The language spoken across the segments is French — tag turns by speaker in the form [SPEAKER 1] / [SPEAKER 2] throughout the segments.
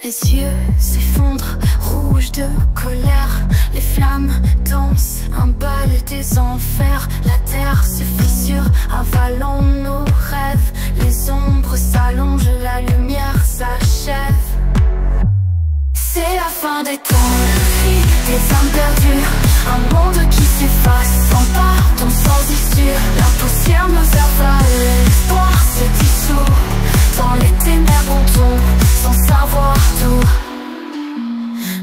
[SPEAKER 1] Les yeux s'effondrent, rouges de colère. Les flammes dansent, un bal des enfers. La terre se fissure, avalant nos rêves. Les ombres s'allongent, la lumière s'achève. C'est la fin des temps, le cri des âmes perdues. Un monde qui s'efface, sans pardon, sans issue. La poussière nous avale, l'espoir se dissout. Dans les ténèbres on tombe, sans savoir tout.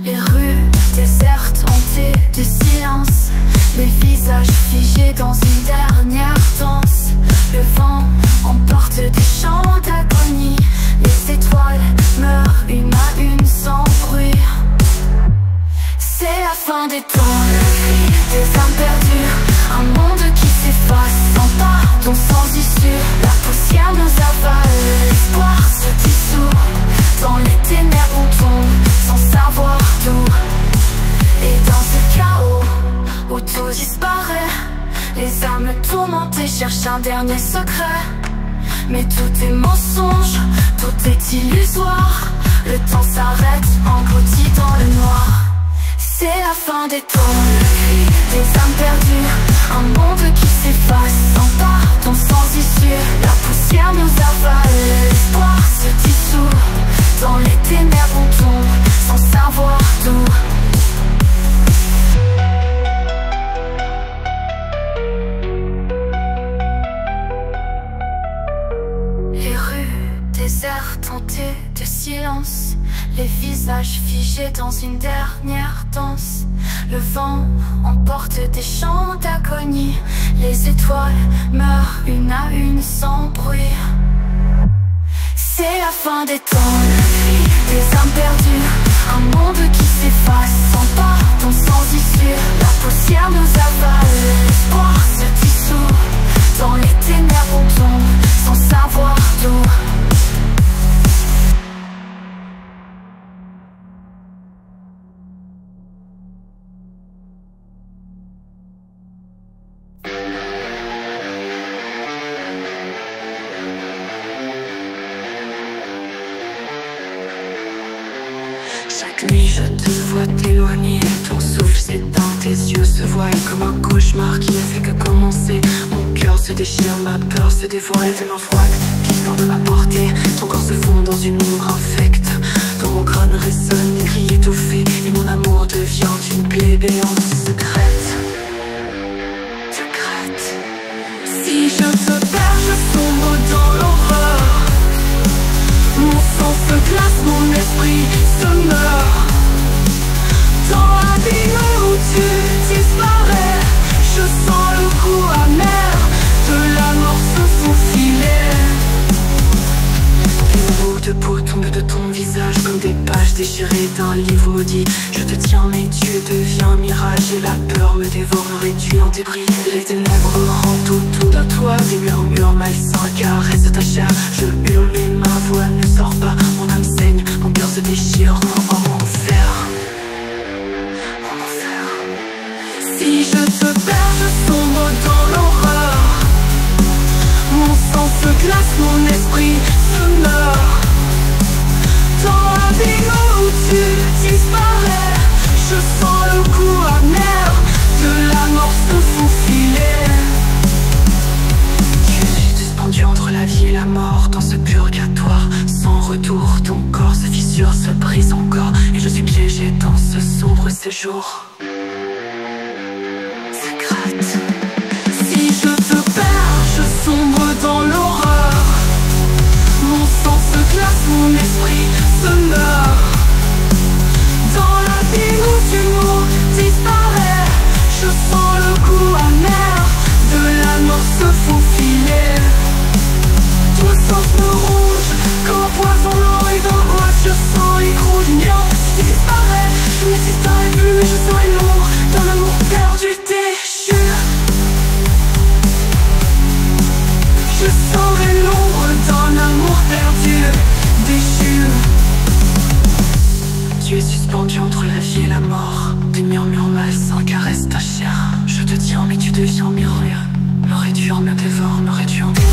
[SPEAKER 1] Les rues désertes, hantées de silence. Les visages figés dans une dernière danse. Le vent emporte des chants d'agonie. Les étoiles meurent une à une sans bruit. C'est la fin des temps, le cri des âmes perdues. Un monde qui s'efface, sans pardon, sans issue. La poussière nous avale, l'espoir se dissout. Dans les ténèbres on tombe, sans savoir d'où. Et dans ce chaos, où tout disparaît, les âmes tourmentées cherchent un dernier secret. Mais tout est mensonge, tout est illusoire. Le temps s'arrête, englouti dans le noir. C'est la fin des temps, le cri des âmes perdues. Un monde qui s'efface, sans pardon, sans issue. La poussière nous avale, l'espoir se dissout. Dans les ténèbres on tombe, sans savoir d'où. Les rues désertes, hantées de silence. Les visages figés dans une dernière danse. Le vent emporte des chants d'agonie. Les étoiles meurent une à une sans bruit. C'est la fin des temps, le cri des âmes perdues. Un monde qui s'efface, sans pardon, sans issue. La poussière nous avale, l'espoir se dissout. Dans les ténèbres on tombe, sans savoir d'où.
[SPEAKER 2] Chaque nuit je te vois t'éloigner. Ton souffle s'éteint, tes yeux se voilent comme un cauchemar qui ne fait que commencer. Mon cœur se déchire, ma peur se dévoile. Tes mains froides qui sortent de ma portée. Ton corps se fond dans une ombre infecte. Dans mon crâne résonnent des cris étouffés. Et mon amour devient une plaie béante secrète. Si je te perds, je sombre dans l'horreur. Mon sang se glace, mon esprit se meurt. Dans l'abîme où tu disparais, je sens le goût amer de la mort se faufiler. Des bouts de peau tombent de ton visage comme des pages déchirées d'un livre maudit. Je te tiens mais tu deviens un mirage et la peur me dévore, me réduit en débris. Les ténèbres rendent autour de toi, des murmures malsains caressent ta chair. Je hurle mais ma voix ne sort pas, mon âme saigne, mon cœur se déchire en enfer. Si je te perds, je sombre dans l'horreur. Mon sang se glace, mon esprit se meurt. Dans l'abîme où tu disparais, je sens le goût amer de la mort se faufiler. Tu es suspendu entre la vie et la mort dans ce purgatoire sans retour. Ton corps se fissure, se brise encore et je suis piégé dans ce sombre séjour. Si je te perds, je sombre dans l'horreur. Mon sang se glace, mon esprit se meurt. Dans l'abîme où tu mours, disparaît. Je sens le goût amer de la mort se faufiler. Ton sang me ronge comme poison lent et d'angoisse. Je sens les gros liens qui disparaît. Je n'existerai plus mais je serai l'ombre d'un amour perdu déchu. Je serai l'ombre d'un amour perdu, déchu. Tu es suspendu entre la vie et la mort. Des murmures malsains caressent ta chair. Je te tiens mais tu deviens mes rues. Me réduire, me dévore, me réduire en débris.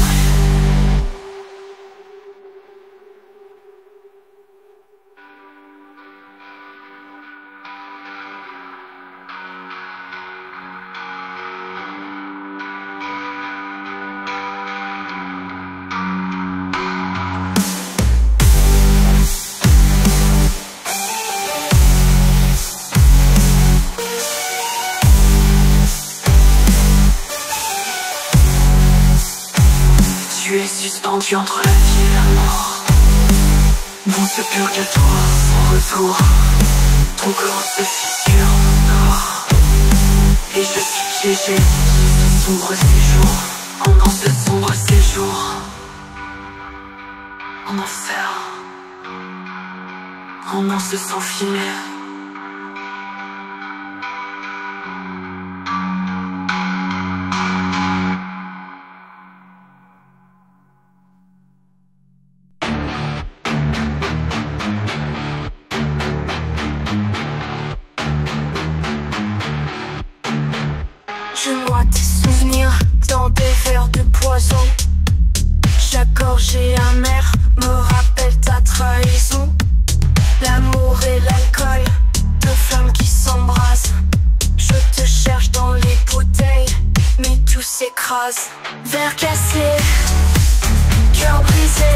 [SPEAKER 2] Tu es suspendu entre la vie et la mort. Dans ce purgatoire sans retour, ton corps se fissure encore. Et je suis piégé dans ce sombre séjour. Dans ce sombre séjour en enfer, en danse sans filet.
[SPEAKER 1] Je noie tes souvenirs dans des verres de poison. Chaque gorgée amère me rappelle ta trahison. L'amour et l'alcool, deux flammes qui s'embrassent. Je te cherche dans les bouteilles, mais tout s'écrase. Verre cassé, cœur brisé.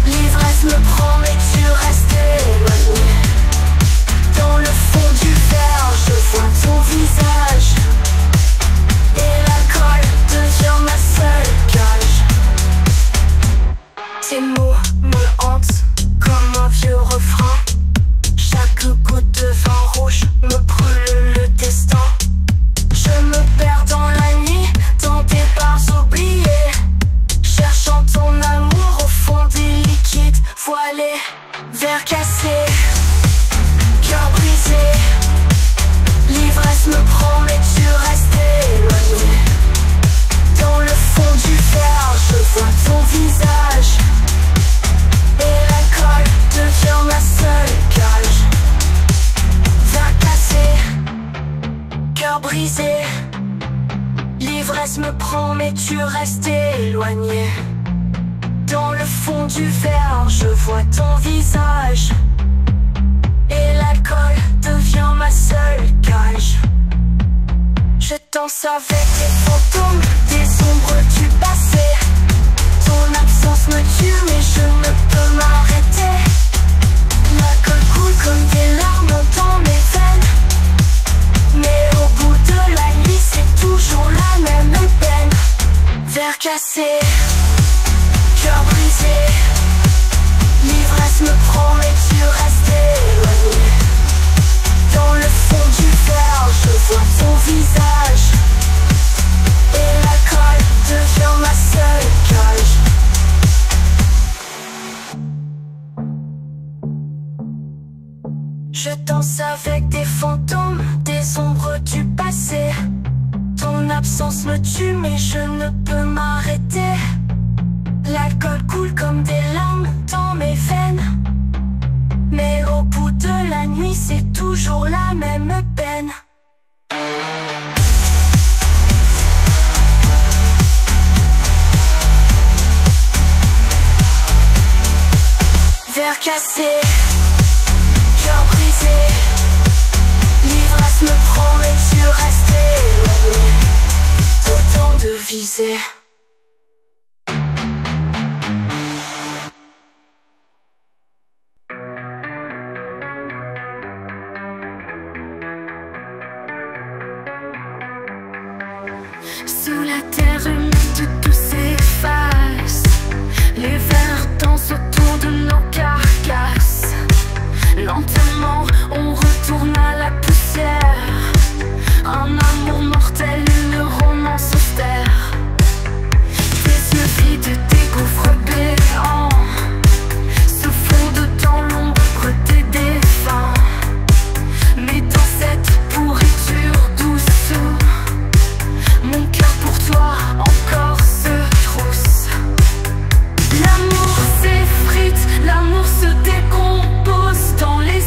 [SPEAKER 1] L'ivresse me prend mais tu restes éloigné. Dans le fond du verre, je vois ton visage. Et l'alcool devient ma seule cage. Tes mots me hantent comme un vieux refrain. Chaque goutte de vin rouge me brûle le destin. Je me perds dans la nuit, dans des bars oubliés, cherchant ton amour au fond des liquides voilés. Verre cassé, cœur brisé. L'ivresse me prend mais tu restes éloigné. Dans le fond du verre, je vois ton visage. Et l'alcool devient ma seule cage. Verre cassé, cœur brisé. L'ivresse me prend mais tu restes éloigné. Dans le fond du verre, je vois ton visage. Et l'alcool devient ma seule cage. Je danse avec des fantômes, des ombres du passé. Ton absence me tue mais je ne peux m'arrêter. L'alcool coule comme des larmes dans mes veines. Mais au bout de la nuit c'est toujours la même peine. Verre cassé, cœur brisé. L'ivresse me prend mais tu restes éloigné. Dans le fond du verre, je vois ton visage. Et l'alcool devient ma seule cage. Je danse avec des fantômes, des ombres du passé. Ton absence me tue mais je ne peux m'arrêter. L'alcool coule comme des larmes dans mes veines. Mais au bout de la nuit c'est toujours la même peine. Verre cassé, cœur brisé. L'ivresse me prend mais tu restes éloigné. Autant de viser. Sous la terre humide tout s'efface. Les vers dansent autour de nos carcasses. Lentement on retourne à la poussière. Un amour mortel, une romance austère. Des yeux vides, des gouffres béants se fondent dans l'ombre des défunts. Mais dans cette pourriture douce, mon cœur pour toi encore se trousse. L'amour s'effrite, l'amour se décompose dans les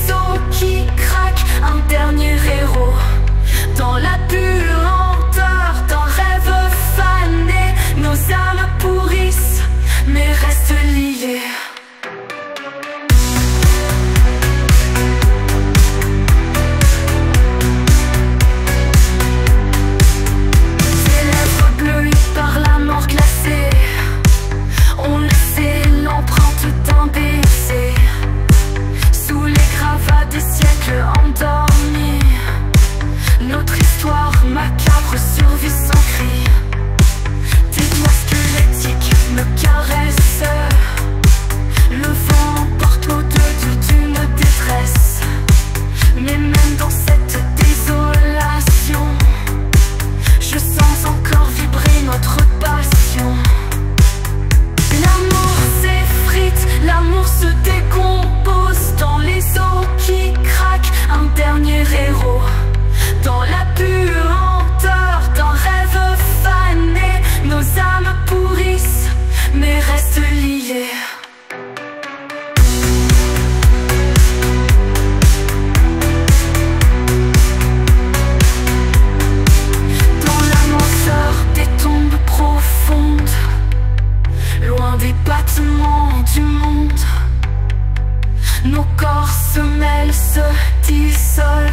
[SPEAKER 1] se dissolvent,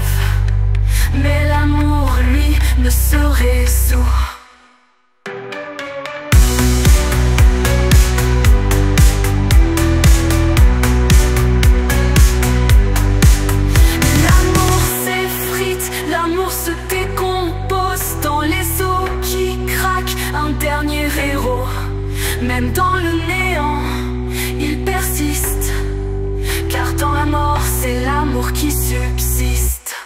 [SPEAKER 1] mais l'amour, lui, ne se résout. L'amour s'effrite, l'amour se décompose dans les eaux qui craquent. Un dernier héros, même dans le néant, il persiste, car dans la mort, c'est l'amour qui subsiste.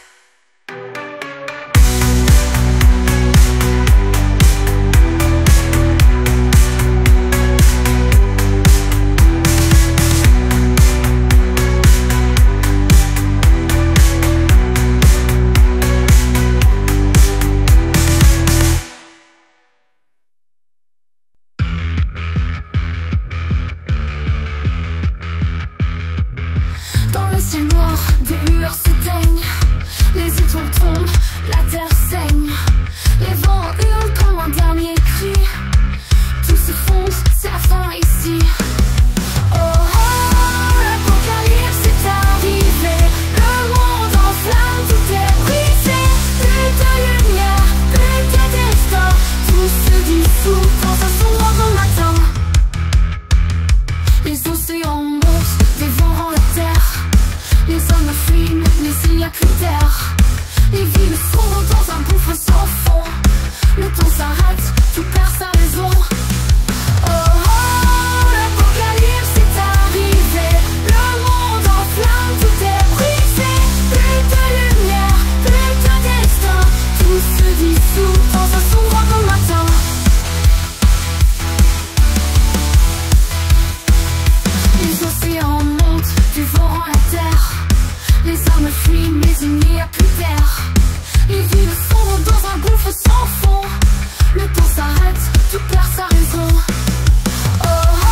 [SPEAKER 1] Dans le ciel noir, des lueurs s'éteignent, les étoiles tombent, la terre saigne. Les vents hurlent comme un dernier cri, tout se fonde, c'est la fin ici. Oh oh, l'apocalypse est arrivé, le monde en flammes, tout est brisé. Plus de lumière, plus de destin, tout se dissout dans un sombre matin. Les océans montent, des vents rend la terre. Les hommes fuient, mais il n'y a plus d'air. Les villes sont dans un gouffre sans fond. Le temps s'arrête, tout perd sa raison. Oh oh, l'apocalypse est arrivé, le monde en flammes, tout est brisé. Plus de lumière, plus de destin, tout se dissout dans un sombre matin. Les océans montent, du vent rend la terre. Les armes fuient, mais il n'y a plus d'air. Les villes fondent dans un gouffre sans fond. Le temps s'arrête, tout perd sa raison. Oh oh,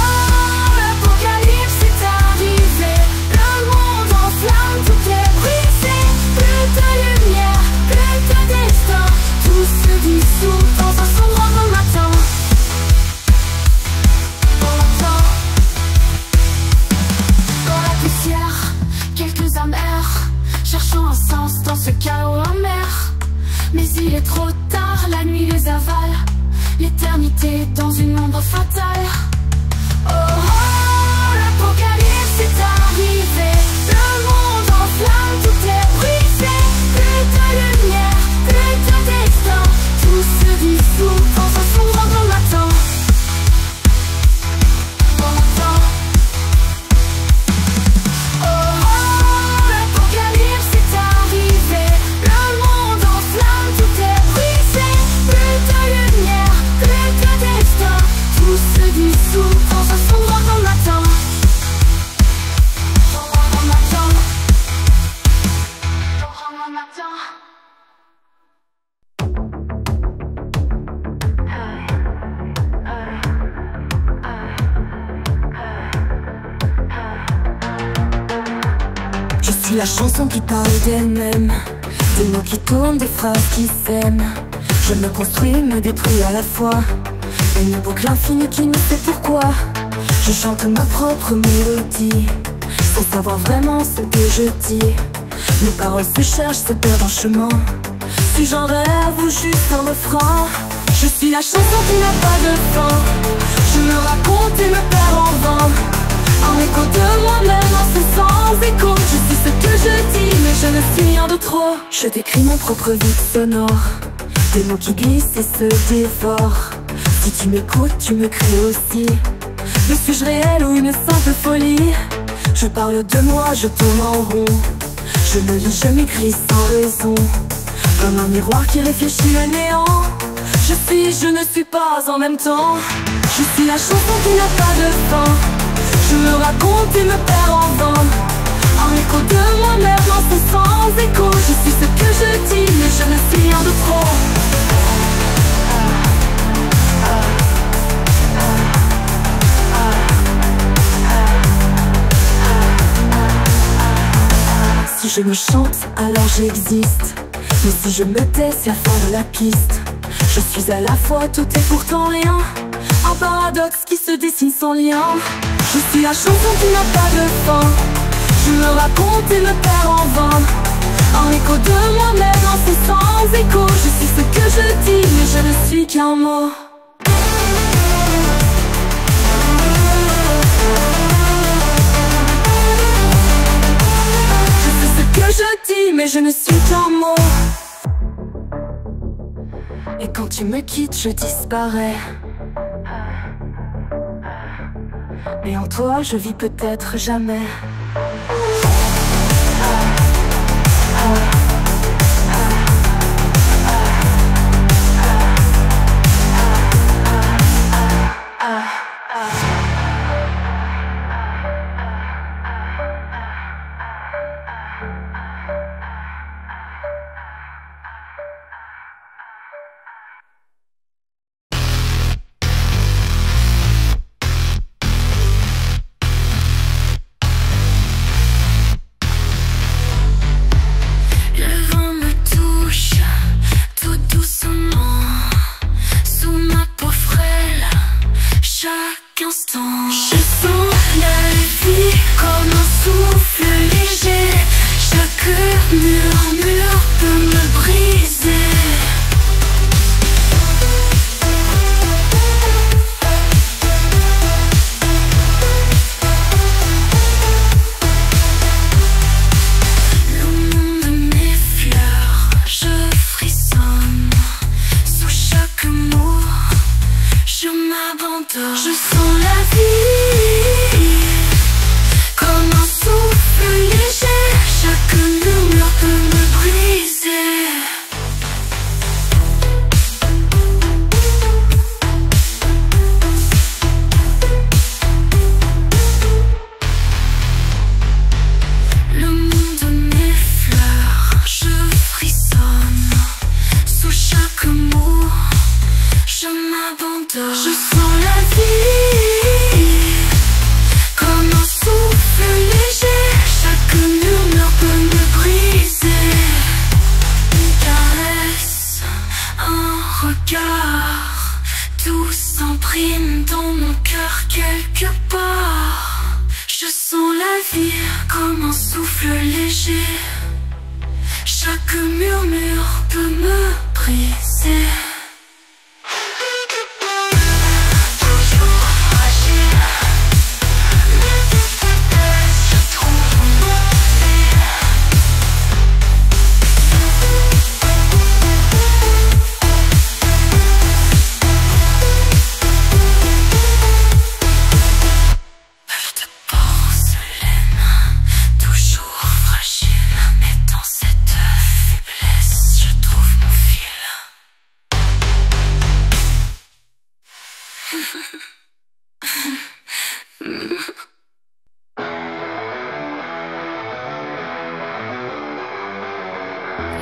[SPEAKER 1] l'apocalypse est arrivé, le monde en flammes, tout est brisé. Plus de lumière, plus de destin, tout se dissout dans un sombre matin. Dans la poussière, quelques âmes errent, cherchant un sens dans ce chaos amer. Mais il est trop tard, la nuit les avale, l'éternité dans une ombre fatale. Oh oh, l'apocalypse est arrivé, le monde en flammes, tout est brisé. Plus de lumière, plus de destin, tout se dissout dans un sombre matin. Oh oh, l'apocalypse est arrivé, le monde en flammes, tout est brisé. Plus de lumière, plus de destin, tout se dissout dans un sombre matin. Sombre matin, sombre matin.
[SPEAKER 3] Je suis la chanson qui parle d'elle-même, des mots qui tournent, des phrases qui s'aiment. Je me construis, me détruis à la fois, une boucle infinie qui ne sait pourquoi. Je chante ma propre mélodie, sans savoir vraiment ce que je dis. Mes paroles se cherchent, se perdent en chemin. Suis-je un rêve ou juste un refrain? Je suis la chanson qui n'a pas de fin. Je me raconte et me perds en vain, un écho de moi-même en ce sans écho. Je suis ce que je dis, mais je ne suis rien de trop. Je décris mon propre vide sonore, des mots qui glissent et se dévorent. Si tu m'écoutes, tu me crées aussi. Mais suis-je réel ou une simple folie? Je parle de moi, je tourne en rond. Je me lis, je m'écris sans raison, comme un miroir qui réfléchit le néant. Je suis, je ne suis pas en même temps. Je suis la chanson qui n'a pas de fin. Je me raconte et me perds en vain, un écho de moi-même en ce sans écho. Je suis ce que je dis, mais je ne suis rien de trop. Si je me chante, alors j'existe. Mais si je me tais, c'est la fin de la piste. Je suis à la fois tout et pourtant rien, un paradoxe qui se dessine sans lien. Je suis la chanson qui n'a pas de fin. Je me raconte et me perds en vain, en écho de moi-même, en c'est sans écho. Je suis ce que je dis, mais je ne suis qu'un mot. Je sais ce que je dis, mais je ne suis qu'un mot. Et quand tu me quittes, je disparais. Mais en toi, je vis peut-être jamais.
[SPEAKER 1] Je sens la vie comme un souffle léger. Chaque murmure peut me briser. Le monde m'effleure, je frissonne. Sous chaque mot, je m'abandonne. Je sens la vie comme un souffle léger. Chaque murmure peut me briser. Le monde m'effleure, je frissonne. Sous chaque mot, je m'abandonne. Je sens la vie comme un souffle léger. Chaque murmure peut me briser. Une caresse, un regard, tout s'imprime dans mon cœur quelque part. Je sens la vie comme un souffle léger. Chaque murmure peut me briser.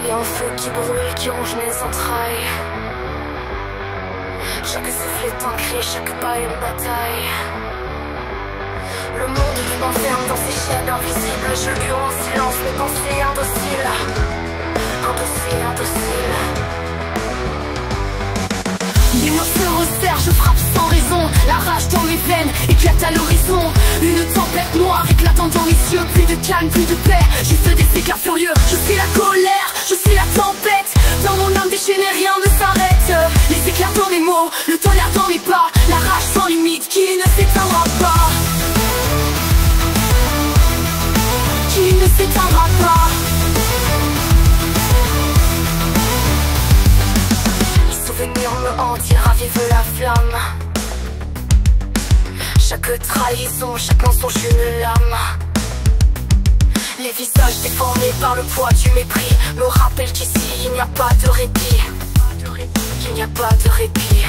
[SPEAKER 3] Et un feu qui brûle, qui ronge mes entrailles. Chaque souffle est un cri, chaque pas une bataille. Le monde qui m'enferme dans ses chaînes invisibles. Je hurle en silence, mes pensées indociles. Indocile, indocile. Les mots se resserrent, je frappe sans raison. La rage dans mes veines éclate à l'horizon. Une tempête noire éclatant dans mes yeux. Plus de calme, plus de paix, juste des éclats furieux. Je suis la colère, je suis la tempête. Dans mon âme déchaînée, rien ne s'arrête. Les éclairs dans mes mots, le tonnerre dans mes pas. La rage sans limite qui ne s'éteindra pas. Qui ne s'éteindra pas. Les souvenirs me hantent, ils ravivent la flamme. Chaque trahison, chaque mensonge une lame. Les visages déformés par le poids du mépris me rappellent qu'ici il n'y a pas de répit. Qu'il n'y a pas de répit.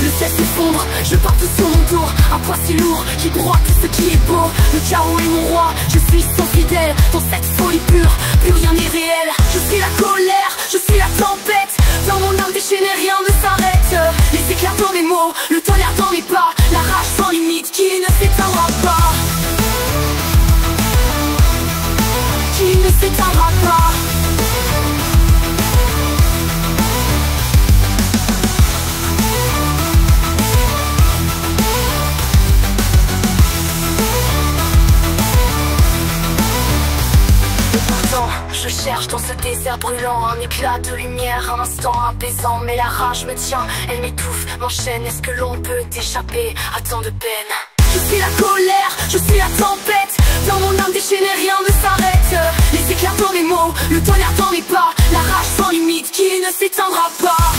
[SPEAKER 3] Le ciel s'effondre, je pars tout sur mon dos. Un poids si lourd qui broie tout ce qui est beau. Le chaos est mon roi, je suis son fidèle. Dans cette folie pure, plus rien n'est réel. Je suis la colère, je suis la tempête. Dans mon âme déchaînée, rien ne s'arrête. Les éclairs dans mes mots, le tonnerre dans mes pas. La rage sans limite qui ne s'éteindra pas. Qui ne s'éteindra pas.
[SPEAKER 1] cherche dans ce désert brûlant un éclat de lumière, un instant apaisant. Mais la rage me tient, elle m'étouffe, m'enchaîne. Est-ce que l'on peut échapper à tant de peine? Je suis la colère, je suis la tempête. Dans mon âme déchaînée, rien ne s'arrête. Les éclats dans mes mots, le tonnerre dans mes pas. La rage sans limite qui ne s'éteindra pas.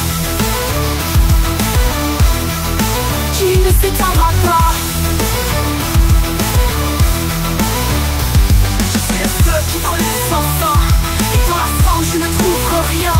[SPEAKER 1] Qui ne s'éteindra pas. Je suis le feu qui brûle sans fin. Et dans la forme je ne trouve rien.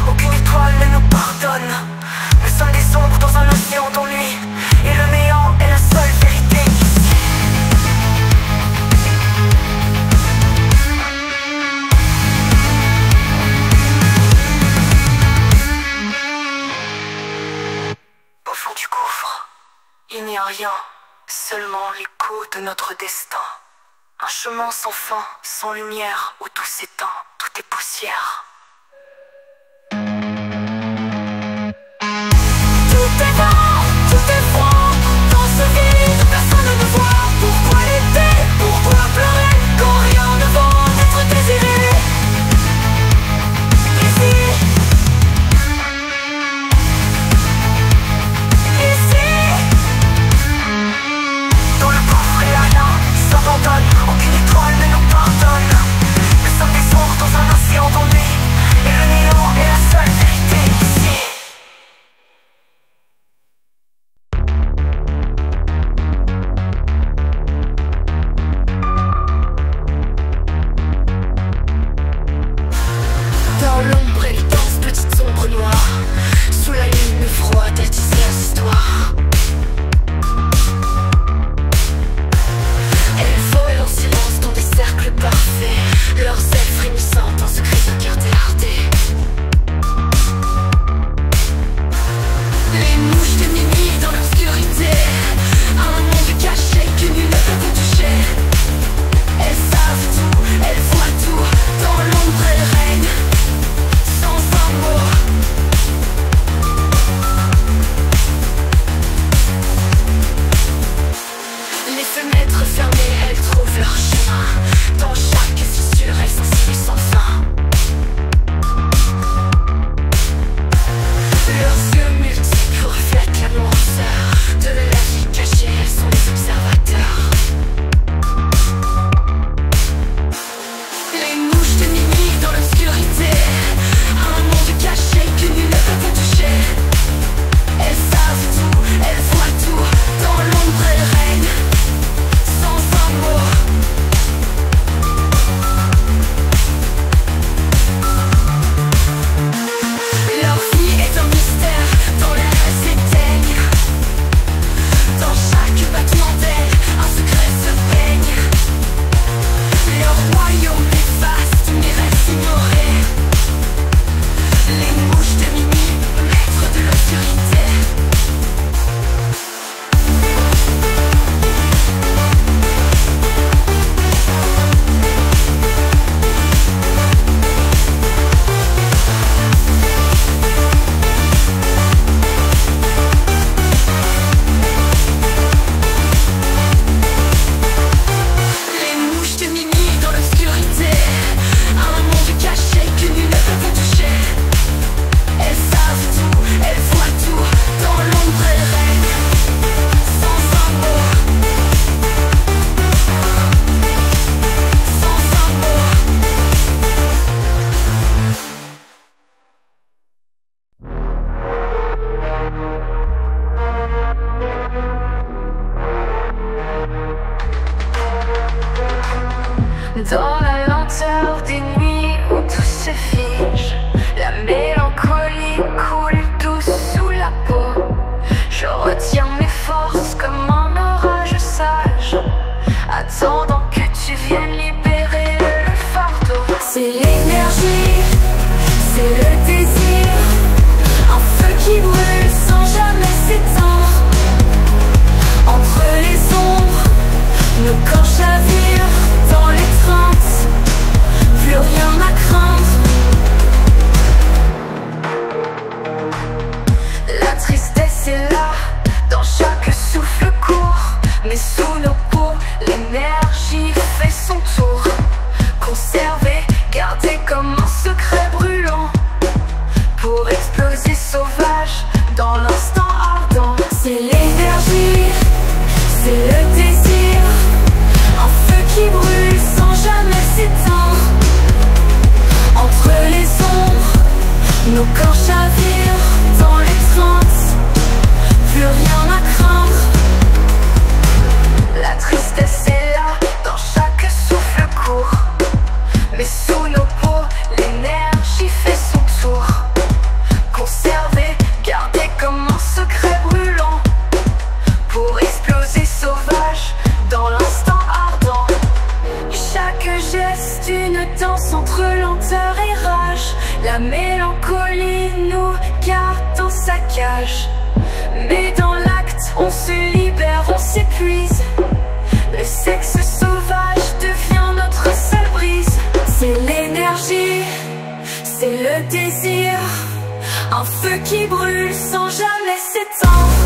[SPEAKER 2] Aucune étoile ne nous pardonne. Nous sommes des ombres dans un océan d'ennui, et le néant est la seule vérité ici. Au fond du gouffre, il n'y a rien, seulement l'écho de notre destin. Un chemin sans fin, sans lumière, où tout s'éteint, tout est poussière. Tout est vain, tout est froid, dans ce vide, personne ne nous voit. Pourquoi l'été, pourquoi pleurer, quand rien ne vaut d'être désiré. Ici, dans le gouffre et la lame s'abandonne. Aucune étoile ne nous pardonne. Nous sommes des ombres dans un océan d'ennui.
[SPEAKER 1] garde dans sa cage. Mais dans l'acte, on se libère, on s'épuise. Le sexe sauvage devient notre seule brise. C'est l'énergie, c'est le désir, un feu qui brûle sans jamais s'éteindre.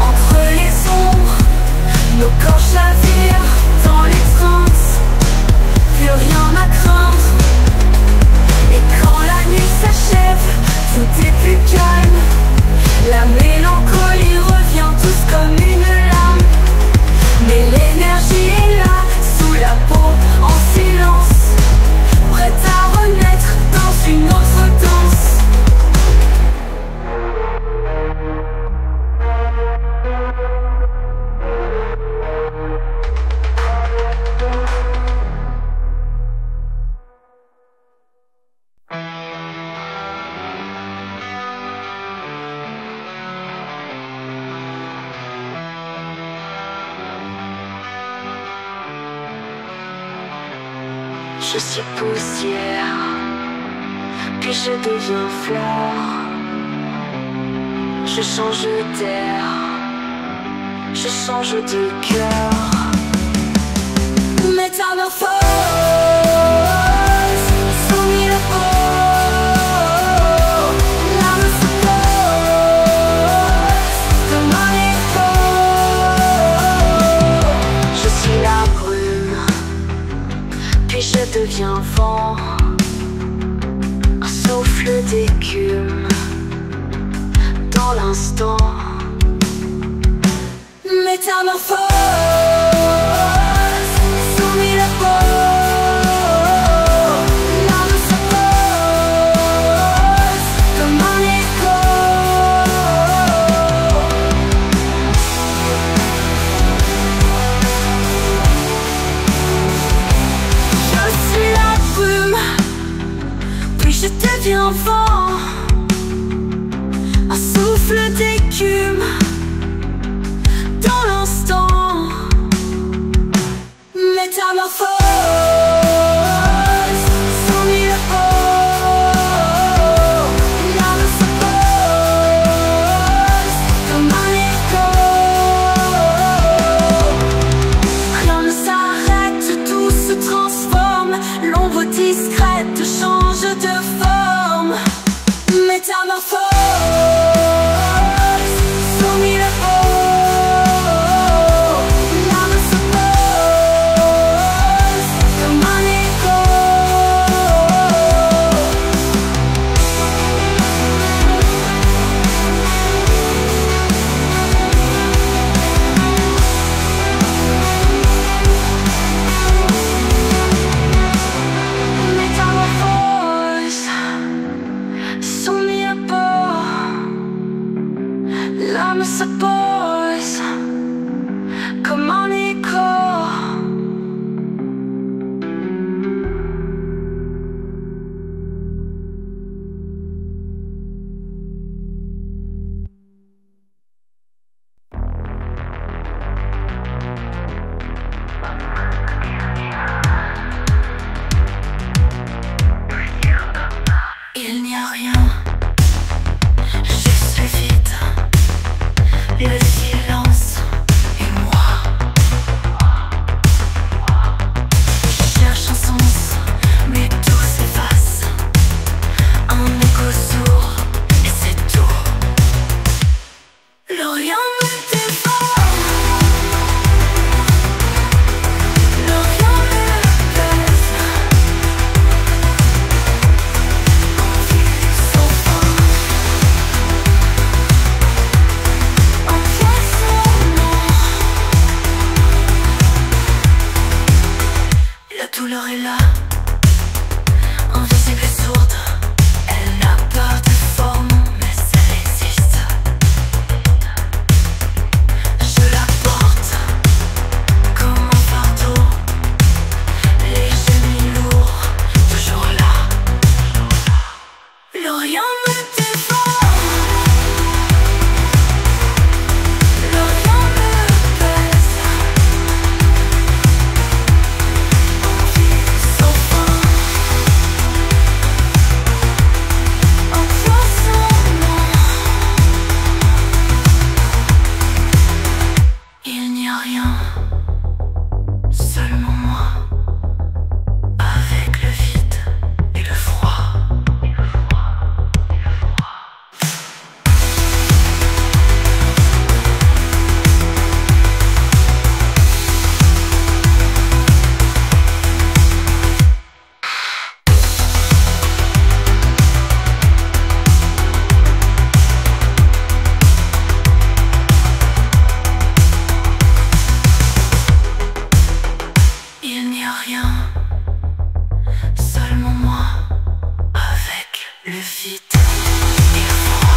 [SPEAKER 1] Entre les ombres, nos corps chavirent dans les transes. Plus rien à craindre. Et quand la nuit s'achève, tout est plus calme. La mélancolie revient tous comme une lame. Mais l'énergie est là, sous la peau, en silence, prête à renaître dans une autre danse.
[SPEAKER 3] Je suis poussière, puis je deviens fleur. Je change d'air, je change de cœur.
[SPEAKER 1] Métamorphose, soumis la peau. L'âme se pose comme un écho.
[SPEAKER 3] Je suis la brume, puis je deviens vent. Un souffle d'écume dans l'instant.
[SPEAKER 1] Métamorphose, soumis la peau. L'âme se pose comme un écho. Je suis la brume, puis je deviens vent. Un souffle d'écume dans l'instant. Métamorphose, soumis la peau. L'âme se pose comme un écho. Rien ne s'arrête, tout se transforme. L'ombre discrète change de forme. Métamorphose, soumis la peau. L'âme se pose comme un écho. Métamorphose, soumis la peau. L'âme se pose comme un écho. Il n'y a rien, juste le vide, le silence et moi. Je cherche un sens, mais tout s'efface. Un écho sourd et c'est tout. Le rien me dévore. Le rien me pèse. Envie Le vide est froid.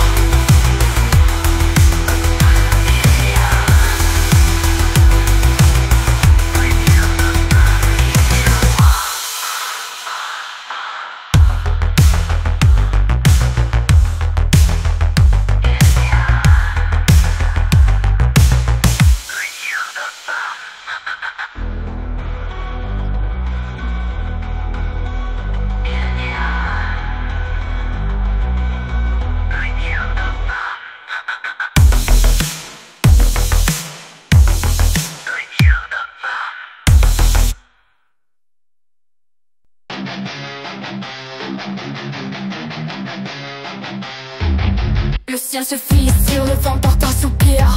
[SPEAKER 3] Le ciel se fissure, le vent porte un soupir.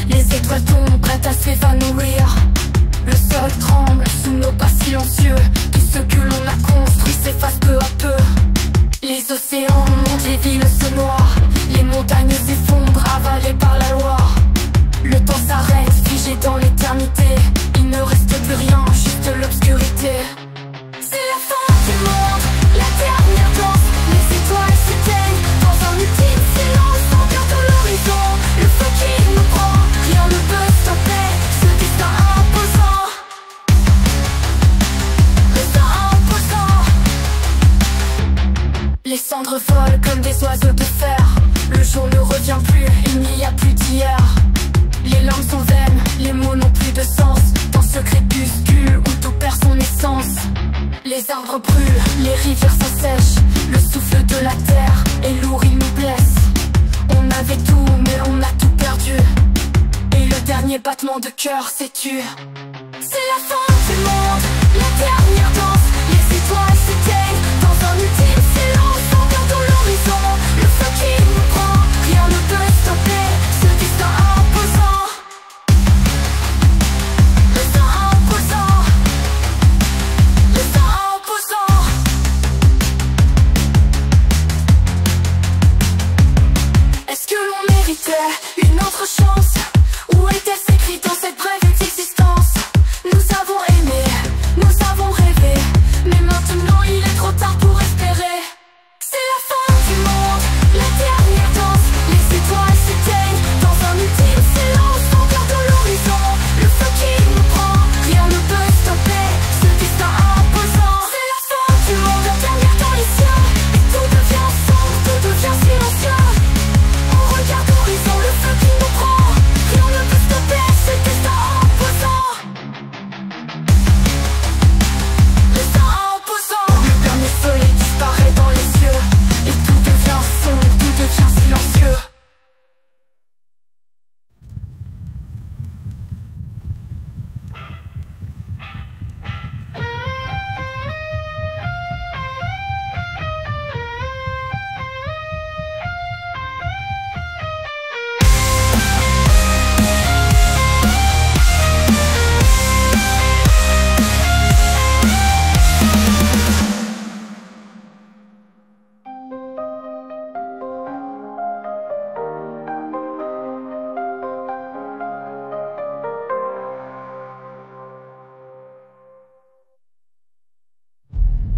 [SPEAKER 3] Les étoiles tombent, prêtes à s'évanouir. Le sol tremble sous nos pas silencieux. Tout ce que l'on a construit s'efface peu à peu. Les océans montent, les villes se noient. Les montagnes s'effondrent, avalées par la loi. Le temps s'arrête, figé dans l'éternité. Il ne reste plus rien, juste l'obscurité. C'est la fin du monde, la dernière danse. Les étoiles s'éteignent dans un ultime silence. Sans bientôt l'horizon, le feu qui nous prend. Rien ne peut stopper ce destin imposant. Destin imposant. Les cendres volent comme des oiseaux de fer. Le jour ne revient plus, il n'y a plus d'hier. Les larmes sont vaines, les mots n'ont plus de sens. Dans ce crépuscule où tout perd son essence. Les arbres brûlent, les rivières s'assèchent. Le souffle de la terre est lourd, il nous blesse. On avait tout, mais on a tout perdu. Et le dernier battement de cœur s'est tu. C'est la fin du monde, la dernière danse. Les étoiles s'éteignent dans un ultime silence. Sans bientôt l'horizon, le feu qui nous prend. Rien ne peut stopper ce destin imposant. Destin imposant. Destin imposant. Est-ce que l'on méritait une autre chance? Où était-ce écrit dans cette brève existence? Nous avons aimé, nous avons rêvé, mais maintenant il est trop tard pour espérer. C'est la fin du monde, la dernière danse. Les étoiles s'éteignent dans un ultime silence. Sans bientôt l'horizon, le feu qui nous prend. Rien ne peut stopper ce destin imposant. C'est la fin du monde, la dernière dans les cieux. Et tout devient sombre, tout devient silencieux. On regarde l'horizon, le feu qui nous prend. Rien ne peut stopper ce destin imposant. Destin imposant. Le dernier soleil disparaît dans les cieux. Et tout devient sombre, tout devient silencieux.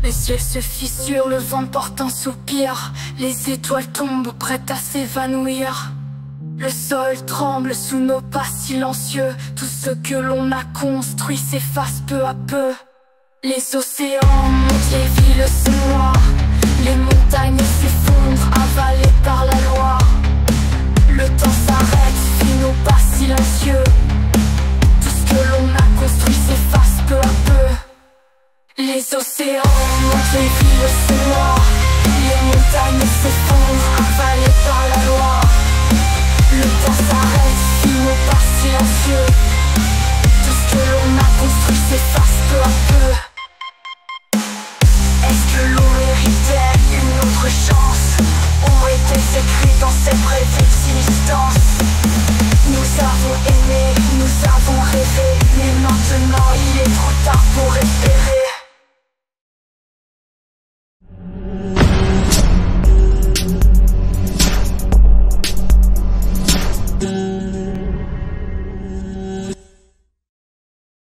[SPEAKER 3] Les cieux se fissurent, le vent porte un soupir. Les étoiles tombent, prêtes à s'évanouir. Le sol tremble sous nos pas silencieux. Tout ce que l'on a construit s'efface peu à peu. Les océans montent, les villes se noient. Les montagnes s'effondrent, avalées par la loi. Le temps s'arrête, suit nos pas silencieux. Tout ce que l'on a construit s'efface peu à peu. Les océans montent, les villes se noient. Les montagnes s'effondrent, avalées par la loi. Le temps s'arrête, suit nos pas silencieux. Tout ce que l'on a construit s'efface peu à peu.